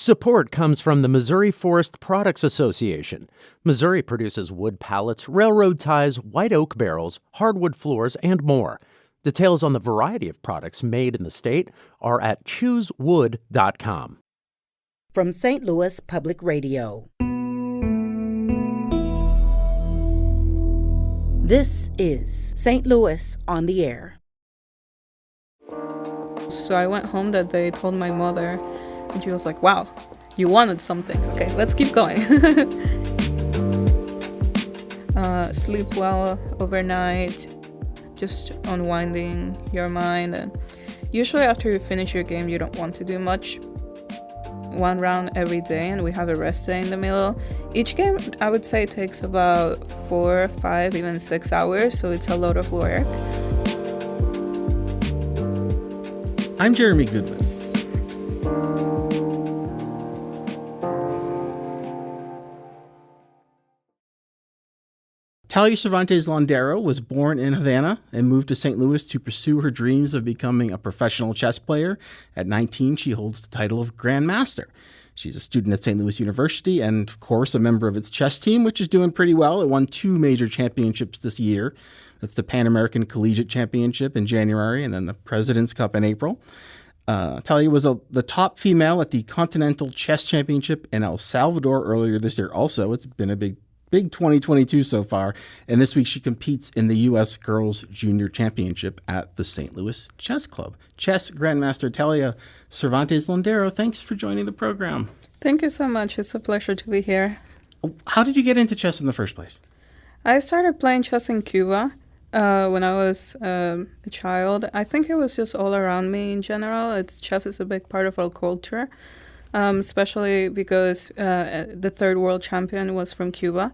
Support comes from the Missouri Forest Products Association. Missouri produces wood pallets, railroad ties, white oak barrels, hardwood floors, and more. Details on the variety of products made in the state are at choosewood.com. From St. Louis Public Radio. This is St. Louis on the Air. So I went home that day, told my mother, and she was like, wow, you wanted something. Okay, let's keep going. Sleep well overnight, just unwinding your mind. And usually after you finish your game, you don't want to do much. One round every day, and we have a rest day in the middle. Each game, I would say, takes about 4, 5, even 6 hours, so it's a lot of work. I'm Jeremy Goodman. Thalia Cervantes Landeiro was born in Havana and moved to St. Louis to pursue her dreams of becoming a professional chess player. At 19, she holds the title of Grand Master. She's a student at St. Louis University and, of course, a member of its chess team, which is doing pretty well. It won 2 major championships this year. That's the Pan American Collegiate Championship in January and then the President's Cup in April. Thalia was the top female at the Continental Chess Championship in El Salvador earlier this year. Also, it's been a big 2022 so far, and this week she competes in the U.S. Girls Junior Championship at the St. Louis Chess Club. Chess Grandmaster Thalia Cervantes Landeiro, thanks for joining the program. Thank you so much. It's a pleasure to be here. How did you get into chess in the first place? I started playing chess in Cuba when I was a child. I think it was just all around me in general. Chess is a big part of our culture. Especially because the third world champion was from Cuba.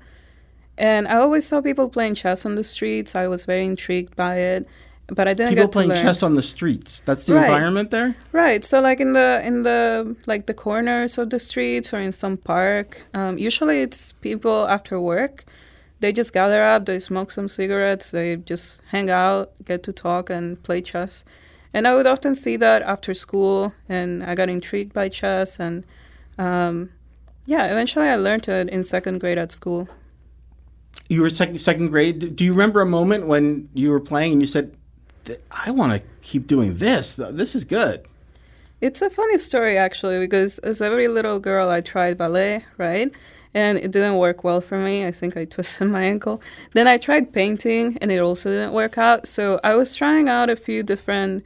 And I always saw people playing chess on the streets. I was very intrigued by it, but I didn't people get to learn. People playing chess on the streets. That's the environment there? Right. So like in the like the corners of the streets or in some park. Usually it's people after work. They just gather up, they smoke some cigarettes, they just hang out, get to talk and play chess. And I would often see that after school, and I got intrigued by chess. And eventually I learned it in second grade at school. You were second grade. Do you remember a moment when you were playing and you said, I want to keep doing this. This is good. It's a funny story, actually, because as every little girl, I tried ballet, right? And it didn't work well for me. I think I twisted my ankle. Then I tried painting, and it also didn't work out. So I was trying out a few different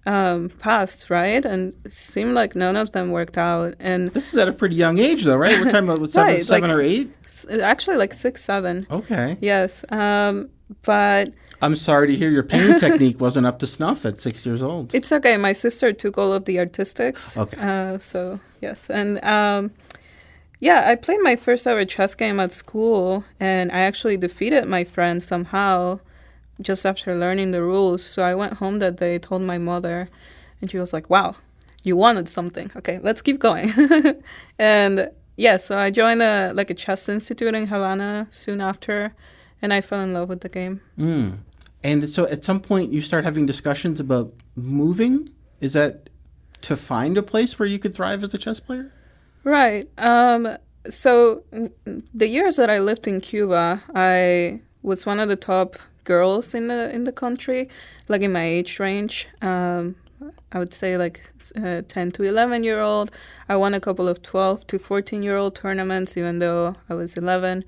paths, right? And it seemed like none of them worked out. And this is at a pretty young age, though, right? We're talking about seven or 8? Actually, like 6, 7. Okay. Yes. But I'm sorry to hear your painting technique wasn't up to snuff at 6 years old. It's okay. My sister took all of the artistics. Okay. So, yes. And I played my first ever chess game at school, and I actually defeated my friend somehow just after learning the rules. So I went home that day, told my mother, and she was like, wow, you wanted something. Okay, let's keep going. And so I joined a chess institute in Havana soon after, and I fell in love with the game. And so at some point you start having discussions about moving? Is that to find a place where you could thrive as a chess player? Right. So the years that I lived in Cuba, I was one of the top girls in the country, like in my age range. I would say 10 to 11-year-old. I won a couple of 12 to 14-year-old tournaments, even though I was 11.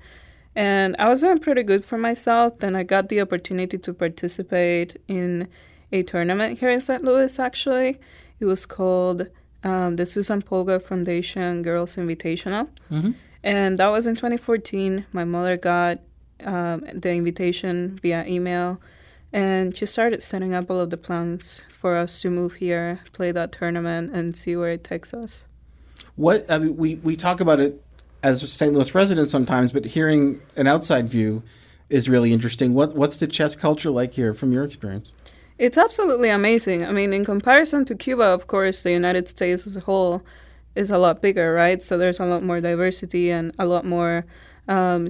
And I was doing pretty good for myself. Then I got the opportunity to participate in a tournament here in St. Louis, actually. It was called the Susan Polgar Foundation Girls Invitational. Mm-hmm. And that was in 2014. My mother got the invitation via email, and she started setting up all of the plans for us to move here, play that tournament, and see where it takes us. We talk about it as St. Louis residents sometimes, but hearing an outside view is really interesting. What's the chess culture like here from your experience? It's absolutely amazing. I mean, in comparison to Cuba, of course, the United States as a whole is a lot bigger, right? So there's a lot more diversity and a lot more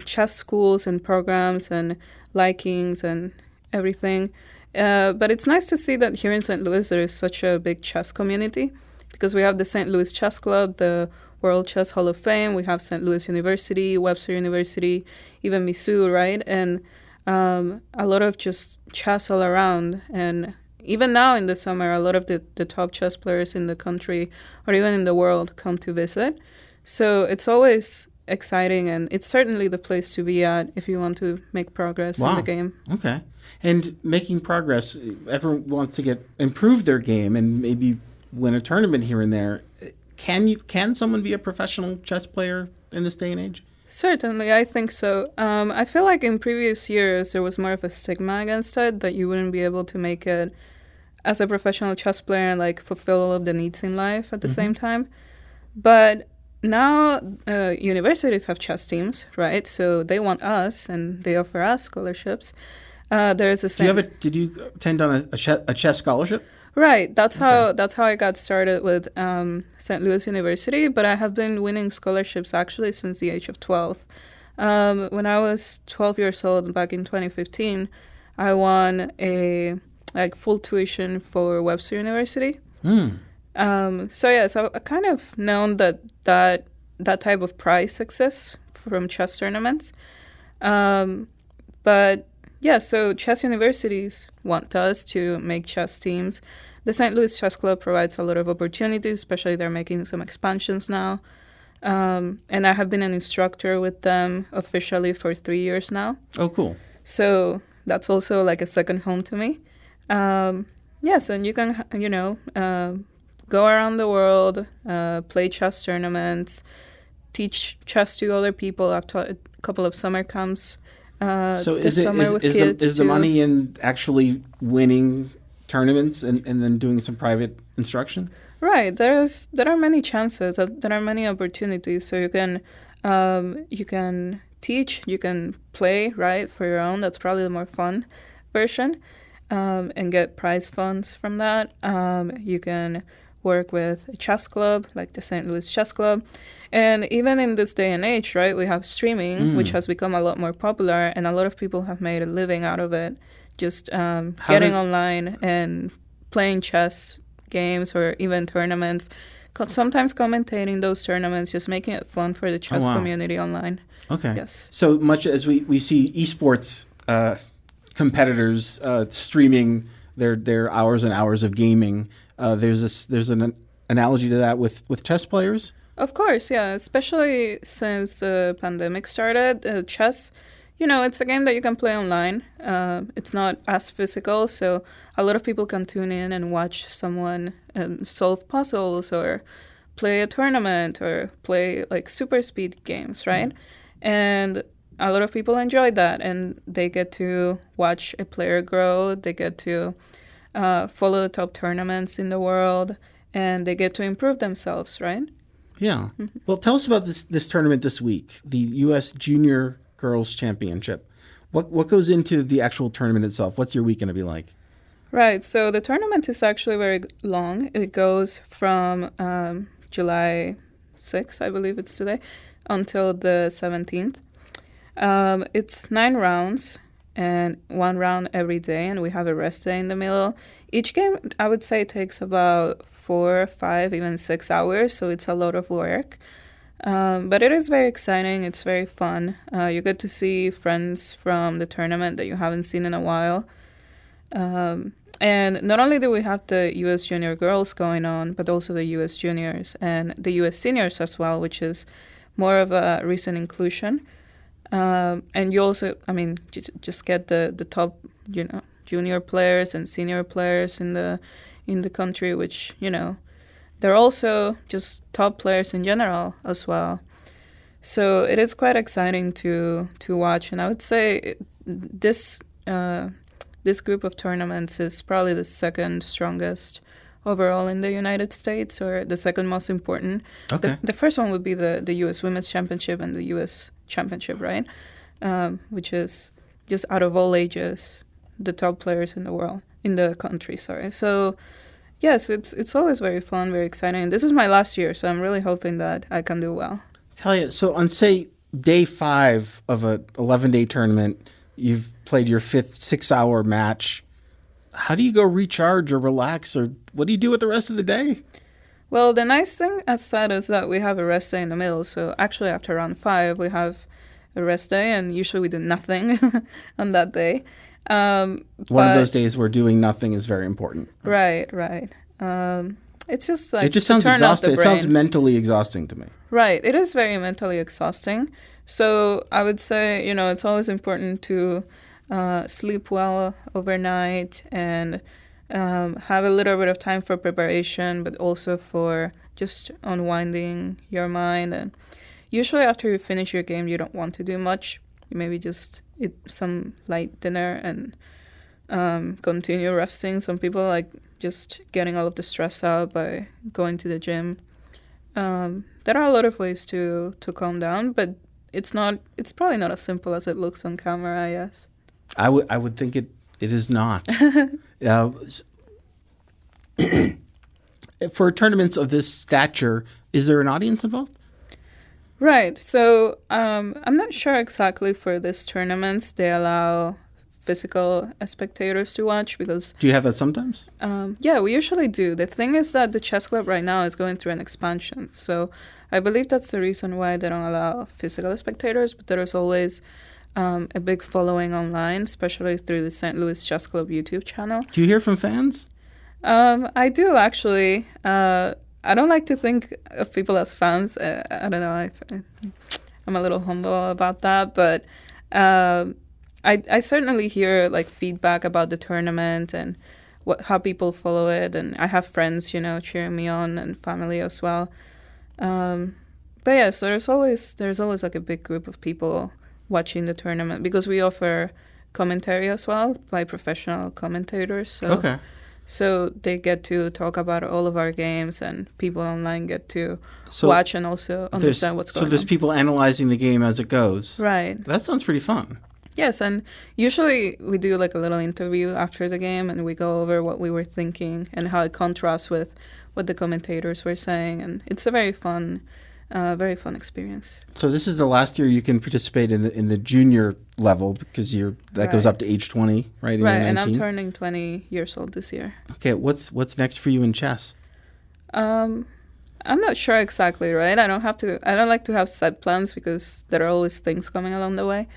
chess schools and programs and likings and everything. But it's nice to see that here in St. Louis there is such a big chess community, because we have the St. Louis Chess Club, the World Chess Hall of Fame. We have St. Louis University, Webster University, even Mizzou, right? And a lot of just chess all around. And even now in the summer, a lot of the top chess players in the country or even in the world come to visit. So it's always exciting, and it's certainly the place to be at if you want to make progress in the game. Okay. And making progress, everyone wants to improve their game and maybe win a tournament here and there. Can someone be a professional chess player in this day and age? Certainly, I think so. I feel like in previous years there was more of a stigma against it, that you wouldn't be able to make it as a professional chess player and like fulfill all of the needs in life at the same time. But now universities have chess teams, right? So they want us, and they offer us scholarships. There's a Did you attend on a chess scholarship? Right. That's how I got started with St. Louis University. But I have been winning scholarships actually since the age of 12. When I was 12 years old, back in 2015, I won a full tuition for Webster University. So I kind of known that type of prize exists from chess tournaments. But yeah, so chess universities want us to make chess teams. The St. Louis Chess Club provides a lot of opportunities, especially they're making some expansions now. And I have been an instructor with them officially for 3 years now. Oh, cool. So that's also like a second home to me. Yes, and you can, go around the world, play chess tournaments, teach chess to other people. I've taught a couple of summer camps. So is the money in actually winning tournaments and then doing some private instruction? Right. There are many chances. There are many opportunities. So you can teach, you can play, right, for your own. That's probably the more fun version, and get prize funds from that. You can work with a chess club like the St. Louis Chess Club. And even in this day and age, right, we have streaming, which has become a lot more popular, and a lot of people have made a living out of it, just getting online and playing chess games or even tournaments, sometimes commentating those tournaments, just making it fun for the chess community online. Okay. Yes. So much as we see esports competitors streaming their hours and hours of gaming, there's an analogy to that with chess players? Of course, yeah. Especially since the pandemic started, chess, it's a game that you can play online. It's not as physical, so a lot of people can tune in and watch someone solve puzzles or play a tournament or play like super speed games, right? And a lot of people enjoy that, and they get to watch a player grow. They get to follow the top tournaments in the world, and they get to improve themselves, right? Yeah. Well, tell us about this tournament this week, the U.S. Junior Girls Championship. What goes into the actual tournament itself? What's your week going to be like? Right. So the tournament is actually very long. It goes from July 6th, I believe it's today, until the 17th. It's 9 rounds and 1 round every day, and we have a rest day in the middle. Each game, I would say, takes about 4, 5, even 6 hours, so it's a lot of work. But it is very exciting. It's very fun. You get to see friends from the tournament that you haven't seen in a while. And not only do we have the U.S. Junior Girls going on, but also the U.S. Juniors and the U.S. Seniors as well, which is more of a recent inclusion. And you also, just get the top, junior players and senior players in the country, which, they're also just top players in general as well. So it is quite exciting to watch. And I would say this group of tournaments is probably the second strongest overall in the United States, or the second most important. Okay. The first one would be the U.S. Women's Championship and the U.S. Championship, right? Which is just out of all ages, the top players in the country, sorry. So yes, it's always very fun, very exciting. This is my last year, so I'm really hoping that I can do well. Talia, so on, say, day 5 of a 11-day tournament, you've played your 5th 6-hour match. How do you go recharge or relax, or what do you do with the rest of the day? Well, the nice thing as said is that we have a rest day in the middle. So actually, after round 5, we have a rest day, and usually we do nothing on that day. One of those days where doing nothing is very important. Right. It's just like it just sounds exhausting. It sounds mentally exhausting to me. Right. It is very mentally exhausting. So I would say, it's always important to sleep well overnight and have a little bit of time for preparation, but also for just unwinding your mind. And usually after you finish your game, you don't want to do much. You maybe just eat some light dinner and continue resting. Some people like just getting all of the stress out by going to the gym. There are a lot of ways to calm down, but it's probably not as simple as it looks on camera, I guess. I would think it is not. For tournaments of this stature, is there an audience involved? Right. So I'm not sure exactly for this tournaments they allow physical spectators to watch because... Do you have that sometimes? Yeah, we usually do. The thing is that the chess club right now is going through an expansion. So I believe that's the reason why they don't allow physical spectators, but there is always a big following online, especially through the St. Louis Chess Club YouTube channel. Do you hear from fans? I do, actually. I don't like to think of people as fans. I don't know. I'm a little humble about that, but I certainly hear like feedback about the tournament and how people follow it, and I have friends, cheering me on, and family as well. But yeah, so there's always like a big group of people watching the tournament because we offer commentary as well by professional commentators. So, okay. So they get to talk about all of our games, and people online get to watch and also understand what's going on. So there's people analyzing the game as it goes. Right. That sounds pretty fun. Yes, and usually we do like a little interview after the game, and we go over what we were thinking and how it contrasts with what the commentators were saying, and it's a very fun experience. So this is the last year you can participate in the junior level because that goes up to age 20, right? Right, and I'm turning 20 years old this year. Okay, what's next for you in chess? I'm not sure exactly, right? I don't like to have set plans because there are always things coming along the way.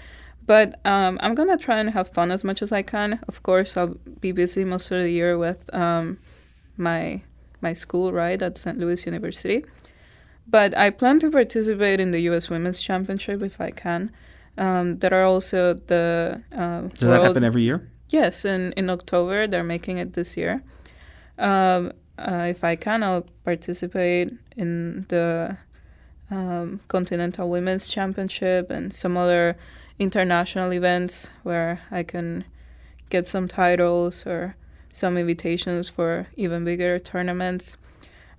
But I'm going to try and have fun as much as I can. Of course, I'll be busy most of the year with my school, right, at St. Louis University. But I plan to participate in the U.S. Women's Championship if I can. There are also the Does that happen every year? Yes, in October. They're making it this year. If I can, I'll participate in the Continental Women's Championship and some other international events where I can get some titles or some invitations for even bigger tournaments.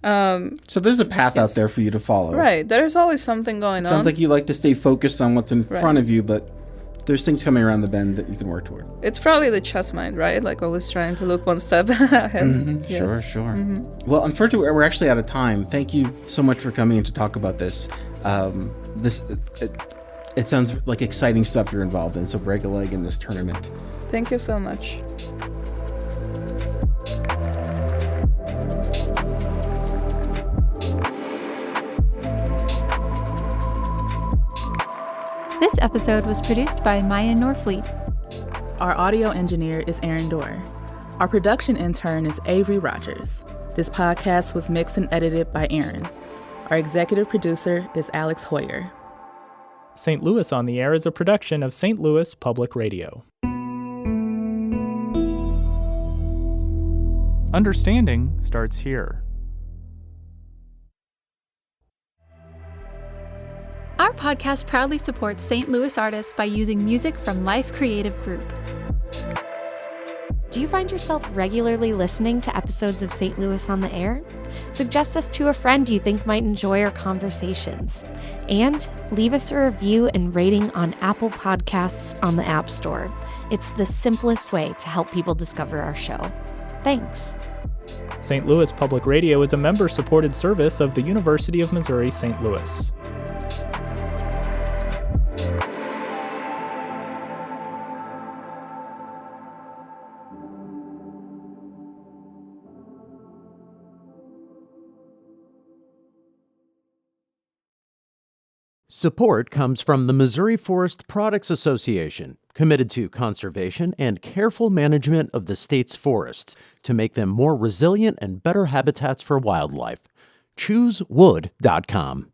So there's a path out there for you to follow. Right. There's always something going on. Sounds like you like to stay focused on what's in front of you, but there's things coming around the bend that you can work toward. It's probably the chess mind, right? Like always trying to look one step ahead. Mm-hmm. Yes. Sure. Mm-hmm. Well, unfortunately, we're actually out of time. Thank you so much for coming in to talk about this. It sounds like exciting stuff you're involved in, so break a leg in this tournament. Thank you so much. This episode was produced by Maya Norfleet. Our audio engineer is Aaron Dorr. Our production intern is Avery Rogers. This podcast was mixed and edited by Aaron. Our executive producer is Alex Hoyer. St. Louis on the Air is a production of St. Louis Public Radio. Understanding starts here. Our podcast proudly supports St. Louis artists by using music from Life Creative Group. Do you find yourself regularly listening to episodes of St. Louis on the Air? Suggest us to a friend you think might enjoy our conversations. And leave us a review and rating on Apple Podcasts on the App Store. It's the simplest way to help people discover our show. Thanks. St. Louis Public Radio is a member-supported service of the University of Missouri St. Louis. Support comes from the Missouri Forest Products Association, committed to conservation and careful management of the state's forests to make them more resilient and better habitats for wildlife. ChooseWood.com.